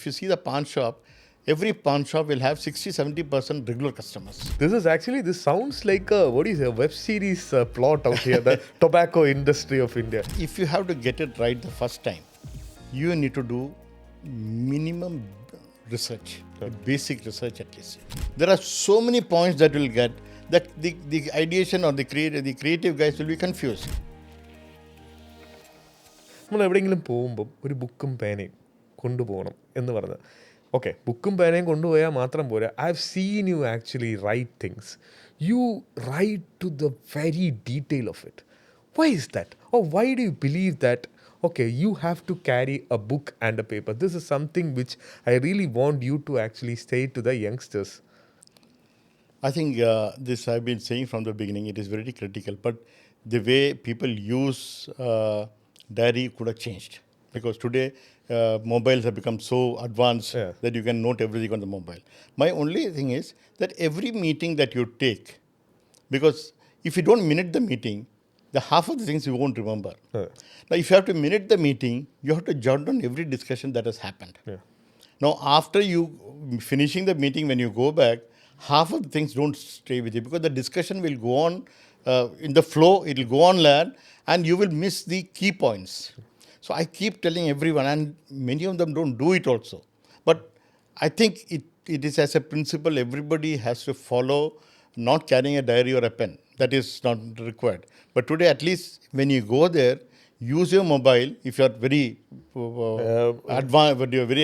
If you see the pawn shop, every pawn shop will have 60-70% regular customers. This sounds like a web series plot out here, the tobacco industry of India. If you have to get it right the first time, you need to do minimum research, basic research at least. There are so many points that will get that the ideation or the creative guys will be confused. നമ്മൾ എവിടെയെങ്കിലും പോകുമ്പം ഒരു ബുക്കും പേനയും കൊണ്ടുപോകണം എന്ന് പറഞ്ഞ് okay ബുക്കും പേനയും കൊണ്ടുപോയാൽ മാത്രം പോരാ I have seen you actually write things you write to the very detail of it why is that or why do you believe that okay, you have to carry a book and a paper? This is something which I really want you to actually say to the youngsters. I think this I've been saying from the beginning, it is very critical, but the way people use diary could have changed. Because today, mobiles have become so advanced that you can note everything on the mobile. My only thing is that every meeting that you take, because if you don't minute the meeting, the half of the things you won't remember. Now, if you have to minute the meeting, you have to jot down every discussion that has happened. Now, after you finishing the meeting, when you go back, half of the things don't stay with you because the discussion will go on in the flow, it will go on land, and you will miss the key points. So I keep telling everyone, and many of them don't do it also. But I think it is as a principle, everybody has to follow not carrying a diary or a pen. That is not required. But today, at least when you go there, use your mobile. If you are very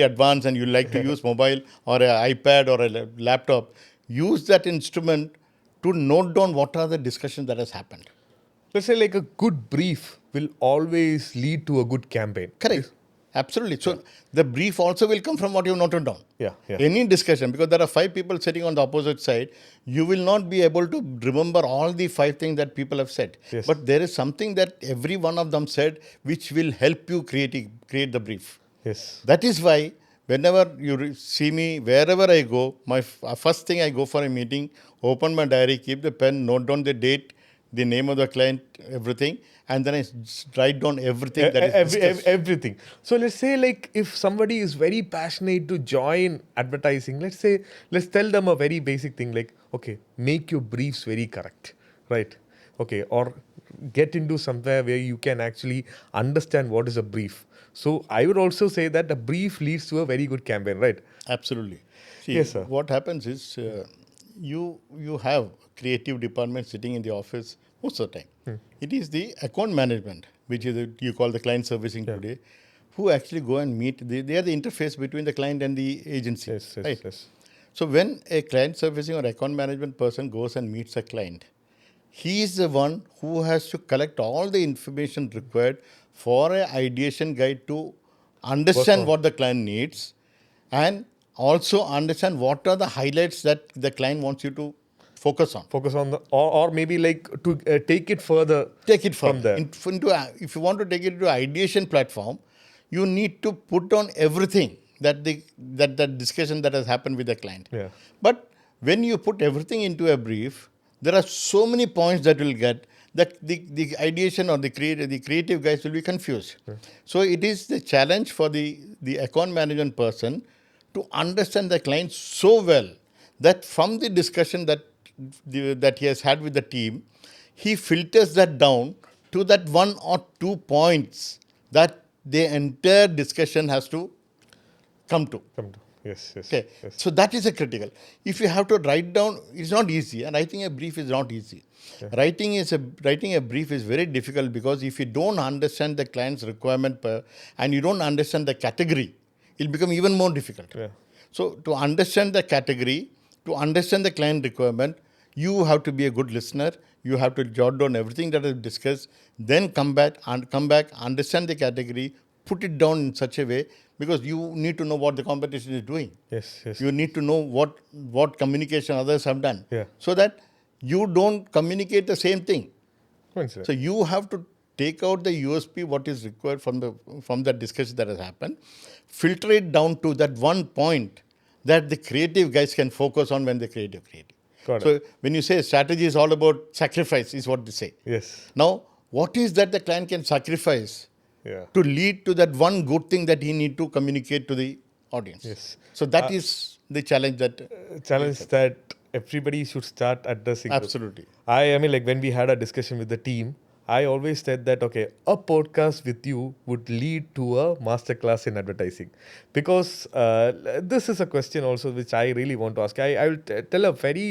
advanced and you like to use mobile or an iPad or a laptop, use that instrument to note down what are the discussions that has happened. Let's say like a good brief will always lead to a good campaign. Correct. Absolutely. So the brief also will come from what you noted down. Yeah. Any discussion, because there are 5 people sitting on the opposite side, you will not be able to remember all the 5 things that people have said. Yes. But there is something that every one of them said which will help you create the brief. Yes. That is why whenever you see me, wherever I go, my first thing I go for a meeting, open my diary, keep the pen, note down the date, the name of the client, everything, and then I write down everything that is discussed. Everything. So let's say like if somebody is very passionate to join advertising, let's tell them a very basic thing like, okay, make your briefs very correct, right? Okay, or get into somewhere where you can actually understand what is a brief. So I would also say that a brief leads to a very good campaign, right? Absolutely. See, yes, sir. What happens is you have creative department sitting in the office most of the time. It is the account management, which is you call the client servicing today, who actually go and meet. They are the interface between the client and the agency. Yes. So when a client servicing or account management person goes and meets a client, he is the one who has to collect all the information required for an ideation guide to understand what the client needs and also understand what are the highlights that the client wants you to focus on the or maybe like to take it further. From there. If you want to take it to ideation platform, you need to put on everything that discussion that has happened with the client. But when you put everything into a brief, there are so many points that will get that the ideation or the creative guys will be confused. So it is the challenge for the account management person to understand the client so well that from the discussion that he has had with the team, he filters that down to that 1 or 2 points that the entire discussion has to come to. Yes. Okay. Yes. So that is a critical. If you have to write down, it's not easy. And writing a brief is not easy. Writing a brief is very difficult because if you don't understand the client's requirement and you don't understand the category, it'll become even more difficult. So to understand the category, to understand the client requirement, you have to be a good listener. You have to jot down everything that is discussed, then come back, understand the category, put it down in such a way, because you need to know what the competition is doing. Yes. You need to know what communication others have done, so that you don't communicate the same thing. So you have to take out the USP, what is required from the discussion that has happened, filter it down to that one point that the creative guys can focus on when they create. So when you say strategy is all about sacrifice, is what they say. Yes. Now, what is that the client can sacrifice to lead to that one good thing that he need to communicate to the audience. Yes. So that is the challenge that Challenge that everybody should start addressing. absolutely. I mean, like when we had a discussion with the team, I always said that okay, a podcast with you would lead to a masterclass in advertising, because this is a question also which I really want to ask. I will tell a very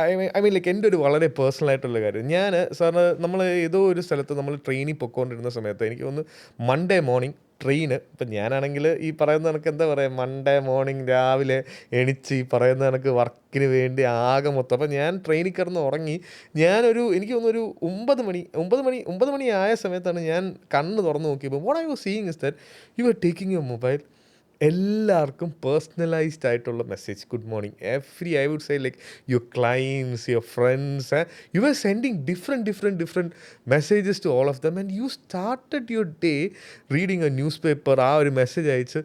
I mean like എൻ്റെ ഒരു വളരെ personal ആയിട്ടുള്ള കാര്യം. ഞാൻ സാറിന് നമ്മൾ ഏതോ ഒരു സ്ഥലത്ത് നമ്മൾ ട്രെയിനിൽ പൊയ്ക്കൊണ്ടിരുന്ന സമയത്ത് എനിക്ക് തോന്നുന്നു മൺഡേ മോർണിംഗ് ട്രെയിന് ഇപ്പം ഞാനാണെങ്കിൽ ഈ പറയുന്ന കണക്ക് എന്താ പറയുക, മൺഡേ മോർണിംഗ് രാവിലെ എണിച്ച് ഈ പറയുന്ന കണക്ക് വർക്കിന് വേണ്ടി ആകെ മൊത്തം അപ്പം ഞാൻ ട്രെയിനിൽ കിടന്ന് ഉറങ്ങി. എനിക്ക് തോന്നുന്നു ഒരു 9 മണി ആയ സമയത്താണ് ഞാൻ കണ്ണ് തുറന്ന് നോക്കിയപ്പോൾ what I was seeing is that you are taking your mobile, എല്ലാവർക്കും പേഴ്സണലൈസ്ഡ് ആയിട്ടുള്ള message, good morning I would say like your clients, your friends, you are sending different messages to all of them and you started your day reading a newspaper. ആ ഒരു message അയച്ച്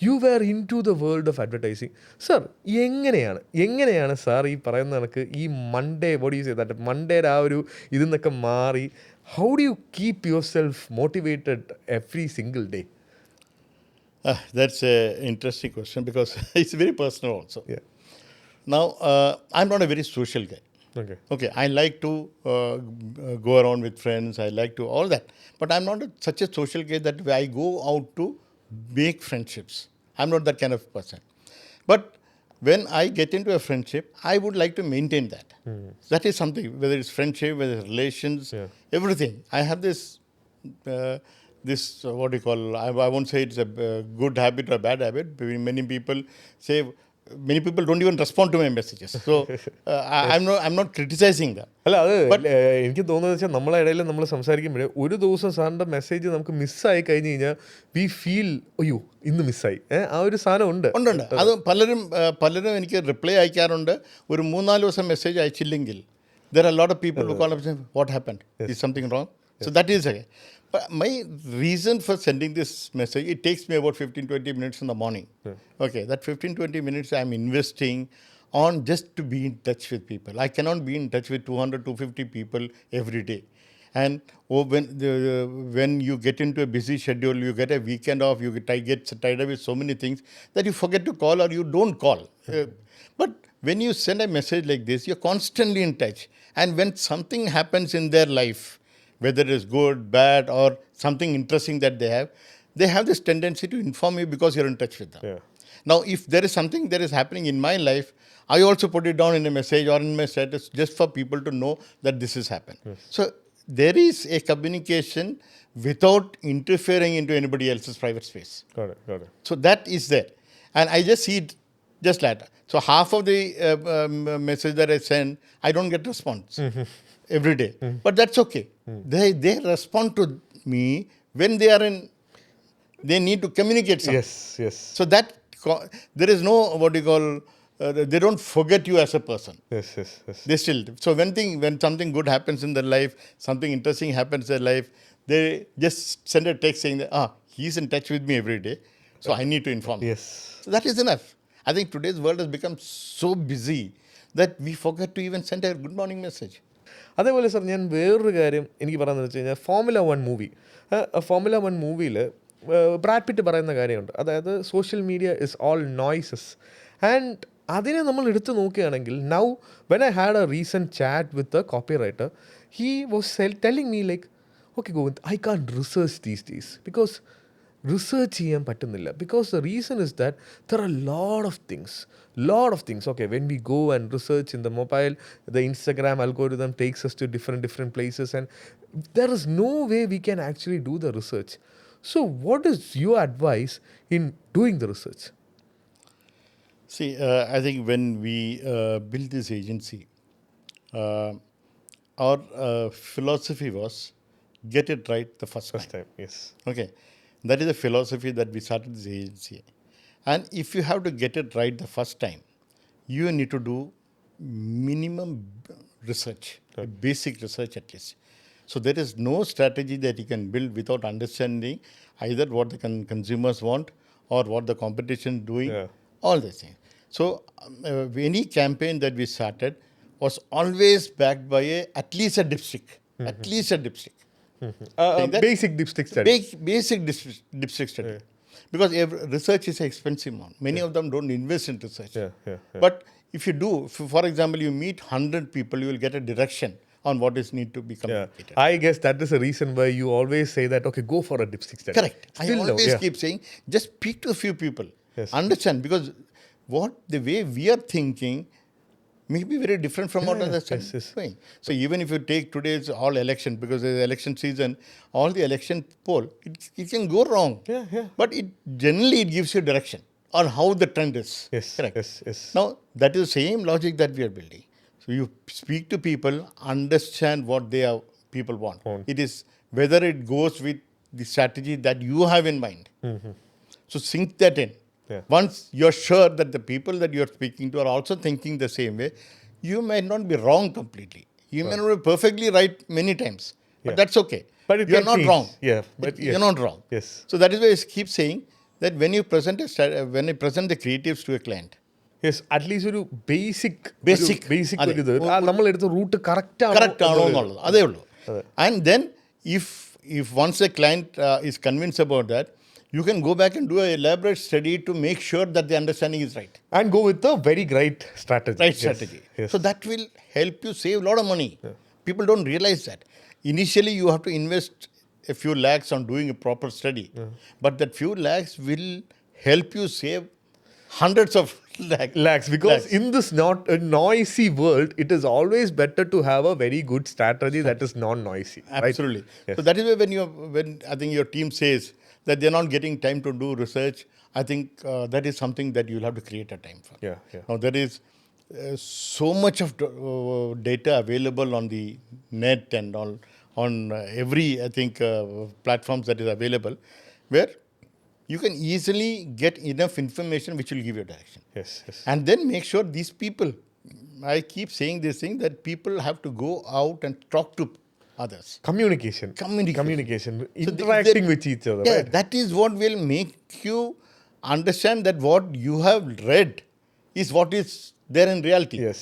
you were into the world of advertising. Sir എങ്ങനെയാണ് sir ഈ പറയുന്ന കണക്ക് ഈ Monday body ചെയ്തിട്ട് മൺഡേയുടെ ആ ഒരു ഇതിൽ നിന്നൊക്കെ മാറി how do you keep your self motivated every single day? That's an interesting question because it's very personal also. Yeah. Now, I'm not a very social guy. Okay, I like to go around with friends. I like to all that. But I'm not such a social guy that I go out to make friendships. I'm not that kind of person. But when I get into a friendship, I would like to maintain that. That is something, whether it's friendship, whether it's relations, everything. I have this... what do you call, I won't say it's a good habit or a bad habit. Many people say, many people don't even respond to my messages. So I'm not criticizing that. അല്ല അത് എനിക്ക് തോന്നുന്നത് വെച്ചാൽ നമ്മളെ ഇടയിൽ നമ്മൾ സംസാരിക്കുമ്പോഴേ ഒരു ദിവസം സാറിൻ്റെ മെസ്സേജ് നമുക്ക് മിസ്സായി കഴിഞ്ഞ് കഴിഞ്ഞാൽ വി ഫീൽ അയ്യോ ഇന്ന് മിസ്സായി, ആ ഒരു സാധനം ഉണ്ട്. അത് പലരും എനിക്ക് റിപ്ലൈ അയക്കാറുണ്ട്. ഒരു 3-4 ദിവസം message അയച്ചില്ലെങ്കിൽ there are a lot of people who call up and say, what happened? Is something wrong? So that is okay. But my reason for sending this message, it takes me about 15-20 minutes in the morning. Okay, that 15-20 minutes I'm investing on just to be in touch with people. I cannot be in touch with 200-250 people every day. And when you get into a busy schedule, you get a weekend off, you get tied up with so many things that you forget to call or you don't call. But when you send a message like this, you're constantly in touch. And when something happens in their life, whether it is good, bad, or something interesting that they have this tendency to inform you because you're in touch with them. Yeah. Now, if there is something that is happening in my life, I also put it down in a message or in my status just for people to know that this has happened. Yes. So, there is a communication without interfering into anybody else's private space. Got it. So, that is there. And I just see it just like that. So, half of the message that I send, I don't get response. Every day. But that's okay. They respond to me when they need to communicate something. Yes. So that there is no, what you call, they don't forget you as a person. Yes. They still. So when something good happens in their life, something interesting happens in their life, they just send a text saying that, he's in touch with me every day, so I need to inform him. Yes. So that is enough. I think today's world has become so busy that we forget to even send a good morning message. അതേപോലെ sir ഞാൻ വേറൊരു കാര്യം എനിക്ക് പറയാമെന്ന് വെച്ച് കഴിഞ്ഞാൽ formula 1 മൂവിയിൽ Brad pit പറയുന്ന കാര്യമുണ്ട്. അതായത് social media is all noises. And അതിനെ നമ്മൾ എടുത്തു നോക്കുകയാണെങ്കിൽ now when I had a recent chat with a copywriter, he was telling me like okay Govind, I can research these days because research ചെയ്യാൻ പറ്റുന്നില്ല. Because the reason is that there are lot of things. Okay, when we go and research in the mobile, the Instagram algorithm takes us to different places and there is no way we can actually do the research. So what is your advice in doing the research? See, I think when we built this agency, our philosophy was get it right the first time. Yes. Okay, that is the philosophy that we started this agency. And if you have to get it right the first time, you need to do minimum research, basic research at least. So there is no strategy that you can build without understanding either what the consumers want or what the competition is doing, all these things. So any campaign that we started was always backed by at least a dipstick. Basic dipstick study. Basic dipstick study. Because research is an expensive one. Many of them don't invest in research. Yeah. But if you do, for example, you meet 100 people, you will get a direction on what is need to be Yeah. communicated. I guess that is the reason why you always say that, okay, go for a dipstick study. Correct. Still I no. always Yeah. keep saying, just speak to a few people. Yes. Understand, because the way we are thinking may be very different from what others are doing. So even if you take today's all election, because it's election season, all the election poll, it can go wrong. Yeah. But generally it gives you direction on how the trend is. Yes. Correct. Yes. Now, that is the same logic that we are building. So you speak to people, understand what people want. It is whether it goes with the strategy that you have in mind. So sink that in. Yeah. Once you're sure that the people that you're speaking to are also thinking the same way, you might not be wrong completely. You may not be perfectly right many times, but that's okay. But it you're can not change. wrong. Yeah, but You're not wrong. Yes. So that is why I keep saying that when you present the creatives to a client, yes at least ഒരു basic അതെ. ഒരു ഇത് നമ്മളെടുത്ത root correct ആണോ എന്നുള്ളത് അതേ ഉള്ളൂ. And then if once a client is convinced about that, you can go back and do an elaborate study to make sure that the understanding is right. And go with a very right strategy. Right strategy. Yes. So that will help you save a lot of money. People don't realize that. Initially, you have to invest a few lakhs on doing a proper study. But that few lakhs will help you save hundreds of lakhs. Because in this not a noisy world, it is always better to have a very good strategy that is non-noisy. Absolutely. Right? Yes. So that is why when I think your team says that they're not getting time to do research, I think that is something that you'll have to create a time for. Yeah. Now there is so much of data available on the net and on every platforms that is available, where you can easily get enough information which will give you direction. Yes. And then make sure these people, I keep saying this thing, that people have to go out and talk to others. Communication. Interacting with each other. Yeah, right? that is what will make you understand that what you have read is what is there in reality. Yes.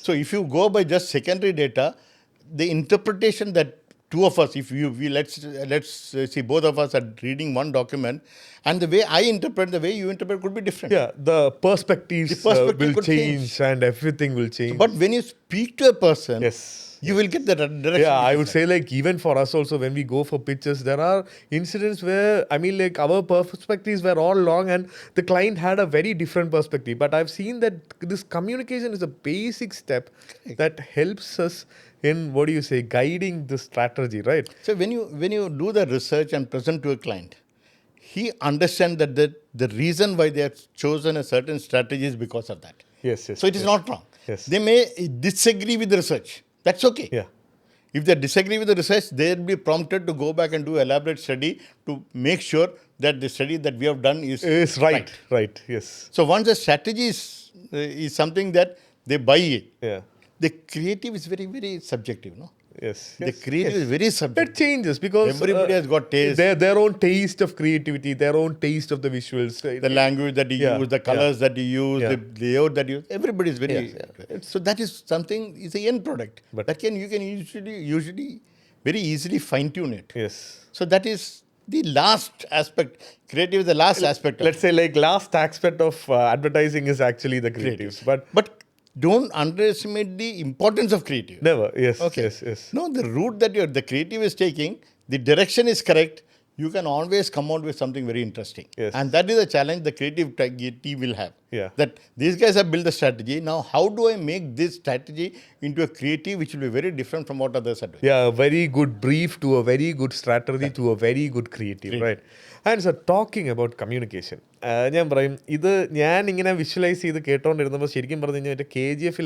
So if you go by just secondary data, the interpretation that two of us, let's see, both of us are reading one document, and the way I interpret, the way you interpret could be different. Yeah, the perspectives will change and everything will change. But when you speak to a person, yes, you will get the direction. Yeah, I would say like even for us also when we go for pitches, there are incidents where our perspectives were all long and the client had a very different perspective. But I've seen that this communication is a basic step that helps us in guiding the strategy, right? So when you do the research and present to a client, he understands that the reason why they have chosen a certain strategy is because of that. Yes. So it is not wrong. Yes. They may disagree with the research. That's okay. Yeah. If they disagree with the research, they'll be prompted to go back and do elaborate study to make sure that the study that we have done is right. Right. Yes. So once the strategy is something that they buy it, yeah, the creative is very, very subjective, no? Yes. The creative is very subjective. It changes because everybody has got taste. Their own taste of creativity, their own taste of the visuals, the language that you use, the colors that you use, the layout that you use. Everybody is very. So that is something. Is a end product. But you can usually very easily fine tune it. Yes. So that is the last aspect. Creative is the last aspect. Let's say like last aspect of advertising is actually the creatives. But don't underestimate the importance of creative. Never. Yes. Okay. Yes. No, the route that the creative is taking, the direction is correct. You can always come out with something very interesting. Yes. And that is the challenge the creative team will have. Yeah. That these guys have built the strategy. Now, how do I make this strategy into a creative which will be very different from what others are doing? Yeah, a very good brief to a very good strategy to a very good creative, right? And so talking about communication, ഞാൻ പറയും ഇത് ഞാൻ ഇങ്ങനെ visualise ചെയ്ത് കേട്ടോണ്ടിരുന്നപ്പോൾ ശരിക്കും പറഞ്ഞു കഴിഞ്ഞാൽ KGF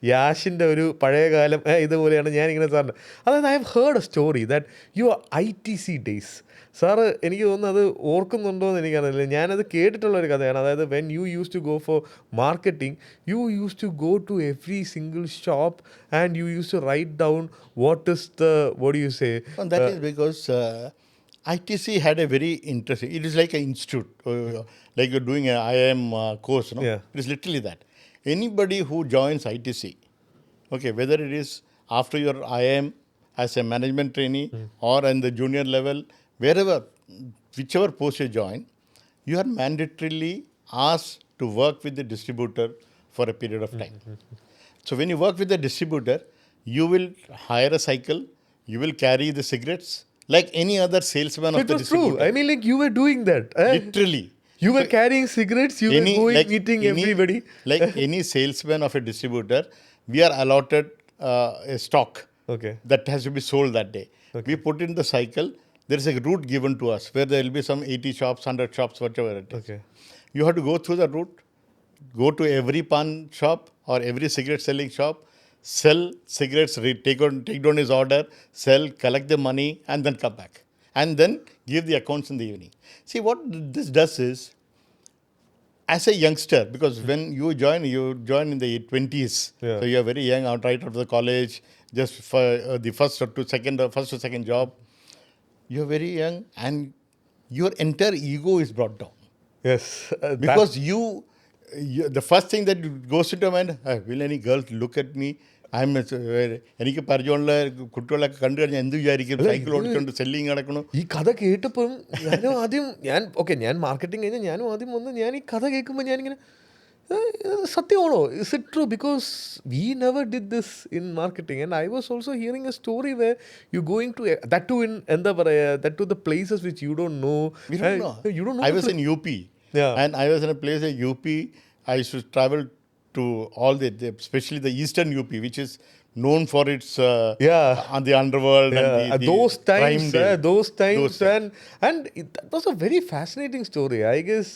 യാഷിൻ്റെ ഒരു പഴയകാലം ഇതുപോലെയാണ് ഞാനിങ്ങനെ സാറിന് അതായത് I have heard A story that your ITC days sir എനിക്ക് തോന്നുന്നു അത് ഓർക്കുന്നുണ്ടോ എന്ന് എനിക്കറിയില്ല. ഞാനത് കേട്ടിട്ടുള്ളൊരു കഥയാണ്. അതായത് when you use to go for marketing you use to go to every single shop and you use to write down what is what do you say? Well, that is because ITC had a very interesting, it is like an institute, like you're doing an IIM course, no? Yeah. It is literally that. Anybody who joins ITC, okay, whether it is after your IIM as a management trainee or in the junior level, wherever, whichever post you join, you are mandatorily asked to work with the distributor for a period of time. So when you work with the distributor, you will hire a cycle, you will carry the cigarettes like any other salesman So of it the was distributor. true. I mean, like you were doing that. Literally. You were So carrying cigarettes, you were any going, like meeting any everybody. like any salesman of a distributor, we are allotted a stock Okay. that has to be sold that day. Okay. We put in the cycle. There is a route given to us where there will be some 80 shops, 100 shops, whatever it is. Okay. You have to go through the route, go to every pan shop or every cigarette selling shop, sell cigarettes, take down his order, sell, collect the money, and then come back. And then give the accounts in the evening. See, what this does is, as a youngster, because when you join in the 20s, Yeah. so you are very young, out right out of the college, just for the first or second job, you are very young, and your entire ego is brought down Yes. because the first thing that goes into your mind, will any girl look at me? എനിക്ക് പരിചയമുള്ള കുട്ടികളൊക്കെ കണ്ടു കഴിഞ്ഞാൽ എന്ത് വിചാരിക്കും, cycle ഓടിച്ചുകൊണ്ട് selling നടക്കണു. ഈ കഥ കേട്ടപ്പം ഞാൻ മാർക്കറ്റിംഗ് കഴിഞ്ഞാൽ ഞാനും ആദ്യം വന്ന് ഞാൻ ഈ കഥ കേൾക്കുമ്പോൾ ഞാനിങ്ങനെ സത്യമാണോ, is it true? Because we never did this in marketing and I was also hearing a story where you going to that to in എന്താ പറയുക, that to the places which you don't know. You don't know. I was in UP, and I was in a place at UP. I used to travel to all especially the eastern UP, which is known for its on the underworld and the those crime times, day. those times, times. and that was a very fascinating story. I guess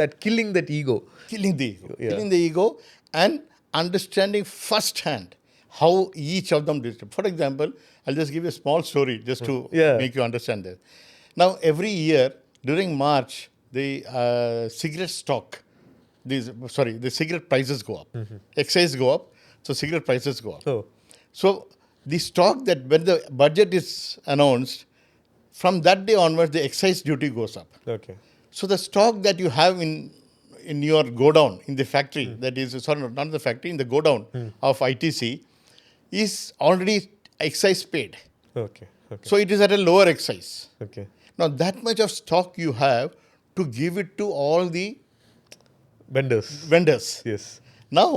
that killing that ego. Killing the ego and understanding firsthand how each of them did it. For example, I'll just give you a small story just to make you understand this. Now, every year during March, the cigarette stock, the cigarette prices go up. Excise go up, so cigarette prices go up. Oh. So the stock that when the budget is announced, from that day onwards, the excise duty goes up. Okay. So the stock that you have in your godown, in the factory, that is, sorry, not the factory, in the godown of ITC, is already excise paid. Okay. Okay. So it is at a lower excise. Okay. Now that much of stock you have to give it to all the vendors. Yes. Now,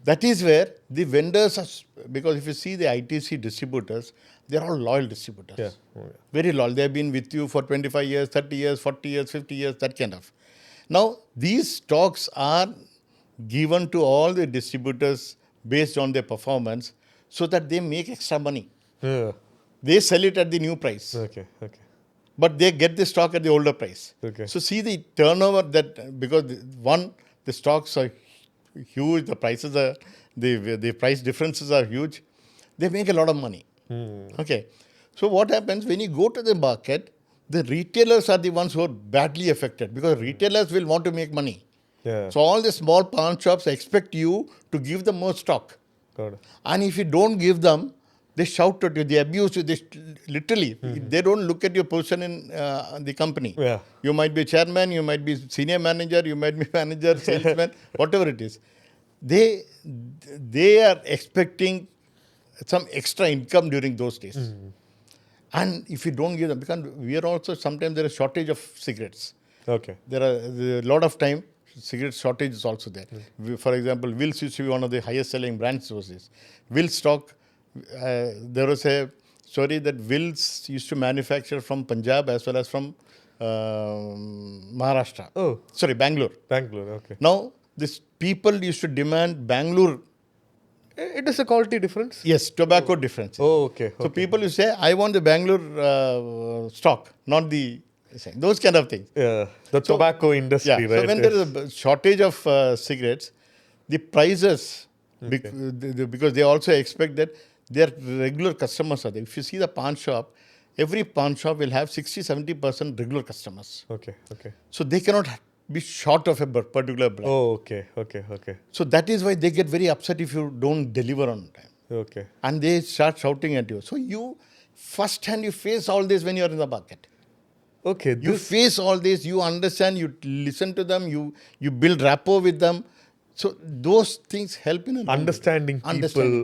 that is where the vendors are, because if you see the ITC distributors, they are all loyal distributors. Yeah. Oh, yeah. Very loyal. They have been with you for 25 years, 30 years, 40 years, 50 years, that kind of. Now, these stocks are given to all the distributors based on their performance so that they make extra money. Yeah. They sell it at the new price. Okay. Okay. But they get the stock at the older price. Okay. So see the turnover because the stocks are huge, the prices are, the price differences are huge. They make a lot of money. Okay. So what happens when you go to the market, the retailers are the ones who are badly affected because retailers will want to make money. Yeah. So all the small pawn shops expect you to give them more stock. Got it. And if you don't give them, they shout at you, they abuse you, literally. They don't look at your position in the company. Yeah. You might be chairman, you might be senior manager, you might be manager, salesman, whatever it is. They are expecting some extra income during those days. And if you don't give them, because we are also, sometimes there is shortage of cigarettes. Okay. There are a lot of time, cigarette shortage is also there. For example, Wills used to be one of the highest selling brands those days. Wills stock, there was a story that Wills used to manufacture from Punjab as well as from Maharashtra. Oh. Sorry, Bangalore. Bangalore. Okay. Now, these people used to demand Bangalore. It is a quality difference. Yes, tobacco difference. Oh, okay. So people used to say, I want the Bangalore stock, not the, those kind of things. Yeah. The tobacco industry, Yeah. right? So when there is a shortage of cigarettes, the prices, because they also expect that their regular customers are there. If you see the pawn shop, every pawn shop will have 60-70% regular customers. Okay. Okay. So they cannot be short of a particular brand. Oh, okay. Okay. Okay. So that is why they get very upset if you don't deliver on time. Okay. And they start shouting at you. So you, first hand, you face all this when you are in the market. Okay. You face all this, you understand, you listen to them, you build rapport with them. So those things help in Understanding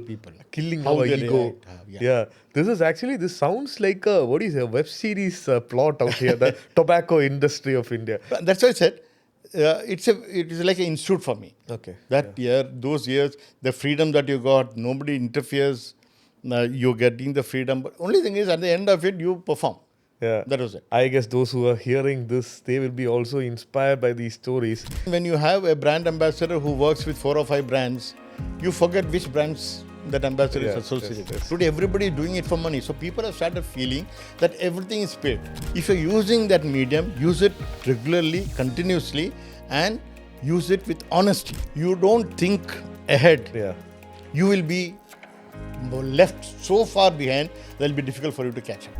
people, killing how our they ego. react, Yeah. This sounds like a web series plot out here, the tobacco industry of India. But that's why I said it is like an institute for me. Okay. That year, those years, the freedom that you got, nobody interferes. You're getting the freedom, but only thing is, at the end of it, you perform. Yeah. That was it. I guess those who are hearing this, they will be also inspired by these stories. When you have a brand ambassador who works with 4 or 5 brands, you forget which brands that ambassador is associated with. Today, everybody is doing it for money. So people have started feeling that everything is paid. If you're using that medium, use it regularly, continuously, and use it with honesty. You don't think ahead. Yeah. You will be left so far behind that it will be difficult for you to catch up.